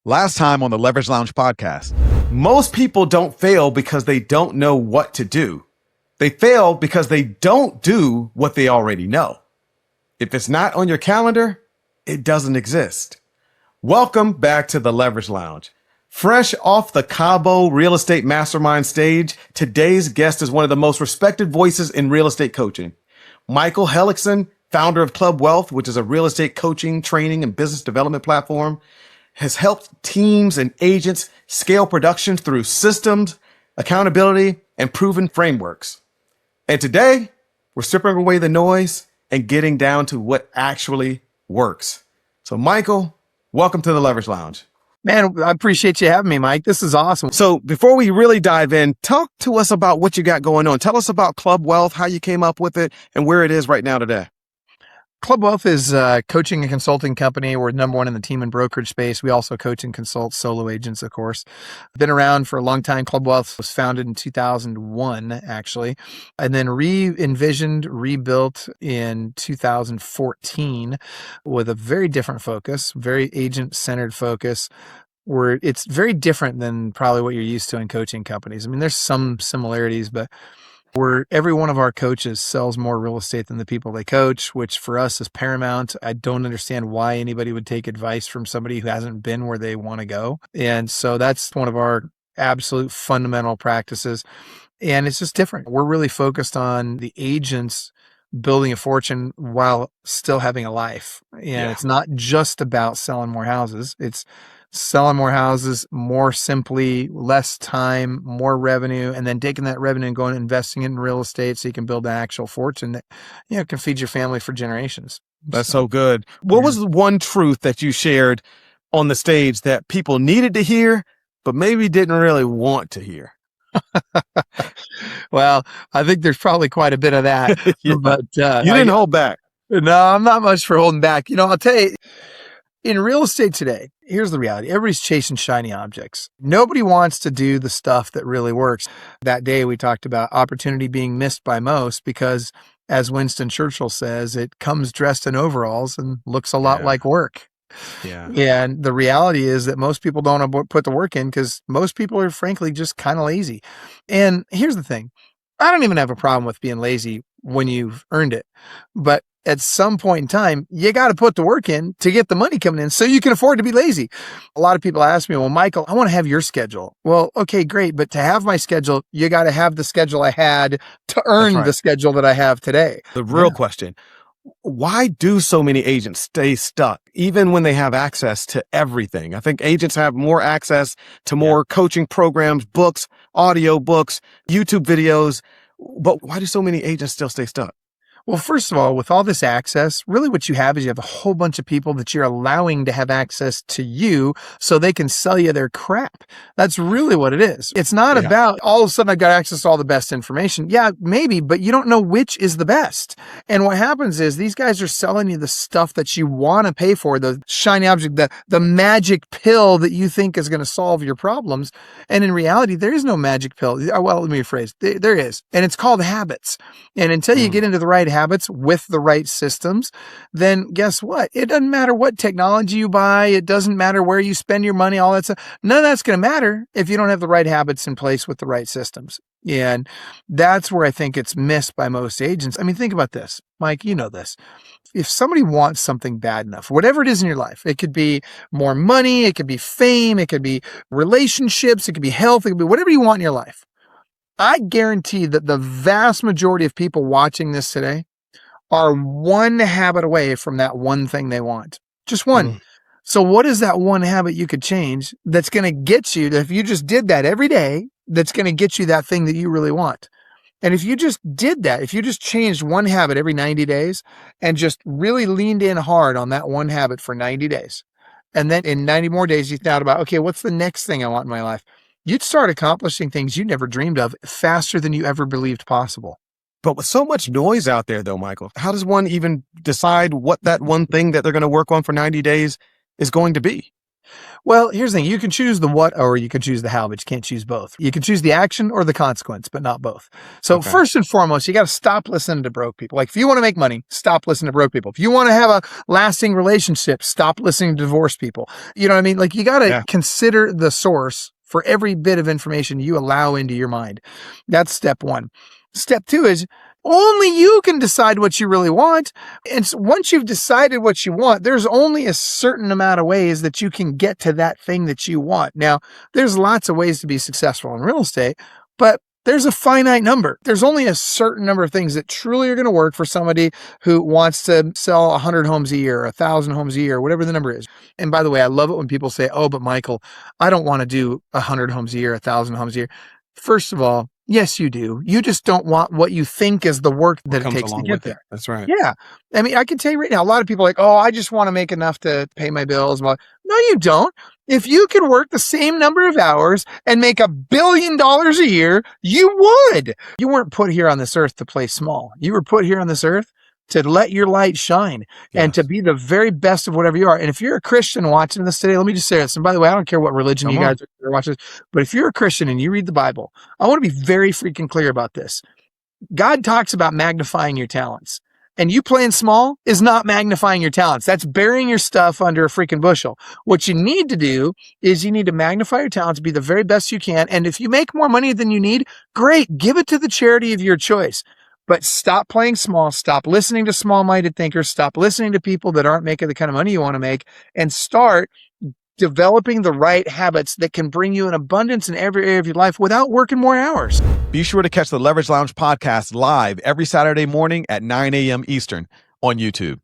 Last time on the Leverage Lounge podcast. Most people don't fail because they don't know what to do. They fail because they don't do what they already know. If it's not on your calendar, it doesn't exist. Welcome back to the Leverage Lounge. Fresh off the Cabo Real Estate Mastermind stage, today's guest is one of the most respected voices in real estate coaching. Michael Hellickson, founder of Club Wealth, which is a real estate coaching, training, and business development platform, has helped teams and agents scale production through systems, accountability, and proven frameworks. And today, we're stripping away the noise and getting down to what actually works. So, Michael, welcome to the Leverage Lounge. Man, I appreciate you having me, Mike. This is awesome. So before we really dive in, talk to us about what you got going on. Tell us about Club Wealth, how you came up with it, and where it is right now today. Club Wealth is a coaching and consulting company. We're number one in the team and brokerage space. We also coach and consult solo agents, of course. Been around for a long time. Club Wealth was founded in 2001, actually, and then re-envisioned, rebuilt in 2014 with a very different focus, very agent-centered focus, where it's very different than probably what you're used to in coaching companies. I mean, there's some similarities, but where every one of our coaches sells more real estate than the people they coach, which for us is paramount. I don't understand why anybody would take advice from somebody who hasn't been where they want to go. And so that's one of our absolute fundamental practices. And it's just different. We're really focused on the agents building a fortune while still having a life. And It's not just about selling more houses. It's selling more houses more simply, less time, more revenue, and then taking that revenue and going and investing it in real estate so you can build an actual fortune that, can feed your family for generations. That's so good. What was the one truth that you shared on the stage that people needed to hear, but maybe didn't really want to hear? Well, I think there's probably quite a bit of that, but you didn't hold back. No, I'm not much for holding back. I'll tell you, in real estate today, here's the reality. Everybody's chasing shiny objects. Nobody wants to do the stuff that really works. That day we talked about opportunity being missed by most because, as Winston Churchill says, it comes dressed in overalls and looks a lot like work. Yeah. And the reality is that most people don't put the work in because most people are frankly just kind of lazy. And here's the thing. I don't even have a problem with being lazy when you've earned it. But at some point in time, you got to put the work in to get the money coming in so you can afford to be lazy. A lot of people ask me, well, Michael, I want to have your schedule. Well, okay, great. But to have my schedule, you got to have the schedule I had to earn the schedule that I have today. The real question, why do so many agents stay stuck even when they have access to everything? I think agents have more access to more coaching programs, books, audio books, YouTube videos. But why do so many agents still stay stuck? Well, first of all, with all this access, really what you have is you have a whole bunch of people that you're allowing to have access to you so they can sell you their crap. That's really what it is. It's not about all of a sudden I got access to all the best information. Yeah, maybe, but you don't know which is the best. And what happens is these guys are selling you the stuff that you want to pay for, the shiny object, the magic pill that you think is going to solve your problems. And in reality, there is no magic pill. Well, let me rephrase. There is. And it's called habits. And until you get into the right habits with the right systems, then guess what? It doesn't matter what technology you buy. It doesn't matter where you spend your money, all that stuff. None of that's going to matter if you don't have the right habits in place with the right systems. And that's where I think it's missed by most agents. I mean, think about this. Mike, you know this. If somebody wants something bad enough, whatever it is in your life, it could be more money, it could be fame, it could be relationships, it could be health, it could be whatever you want in your life. I guarantee that the vast majority of people watching this today are one habit away from that one thing they want. Just one. So what is that one habit you could change that's going to get you, if you just did that every day, that's going to get you that thing that you really want? And if you just did that, if you just changed one habit every 90 days and just really leaned in hard on that one habit for 90 days, and then in 90 more days, you thought about, okay, what's the next thing I want in my life? You'd start accomplishing things you never dreamed of faster than you ever believed possible. But with so much noise out there, though, Michael, how does one even decide what that one thing that they're going to work on for 90 days is going to be? Well, here's the thing. You can choose the what or you can choose the how, but you can't choose both. You can choose the action or the consequence, but not both. So first and foremost, you got to stop listening to broke people. Like if you want to make money, stop listening to broke people. If you want to have a lasting relationship, stop listening to divorced people. You know what I mean? Like you got to consider the source for every bit of information you allow into your mind. That's step one. Step two is only you can decide what you really want. And so once you've decided what you want, there's only a certain amount of ways that you can get to that thing that you want. Now, there's lots of ways to be successful in real estate, but there's a finite number. There's only a certain number of things that truly are going to work for somebody who wants to sell 100 homes a year, 1,000 homes a year, whatever the number is. And by the way, I love it when people say, oh, but Michael, I don't want to do 100 homes a year, 1,000 homes a year. First of all, yes, you do. You just don't want what you think is the work that it takes to get there. That's right. Yeah. I mean, I can tell you right now, a lot of people are like, oh, I just want to make enough to pay my bills. No, you don't. If you could work the same number of hours and make $1 billion a year, you would. You weren't put here on this earth to play small. You were put here on this earth to let your light shine and to be the very best of whatever you are. And if you're a Christian watching this today, let me just say this. And by the way, I don't care what religion you guys are watching this, but if you're a Christian and you read the Bible, I want to be very freaking clear about this. God talks about magnifying your talents. And you playing small is not magnifying your talents. That's burying your stuff under a freaking bushel. What you need to do is you need to magnify your talents, be the very best you can. And if you make more money than you need, great, give it to the charity of your choice. But stop playing small, stop listening to small-minded thinkers, stop listening to people that aren't making the kind of money you want to make, and start developing the right habits that can bring you an abundance in every area of your life without working more hours. Be sure to catch the Leverage Lounge podcast live every Saturday morning at 9 a.m. Eastern on YouTube.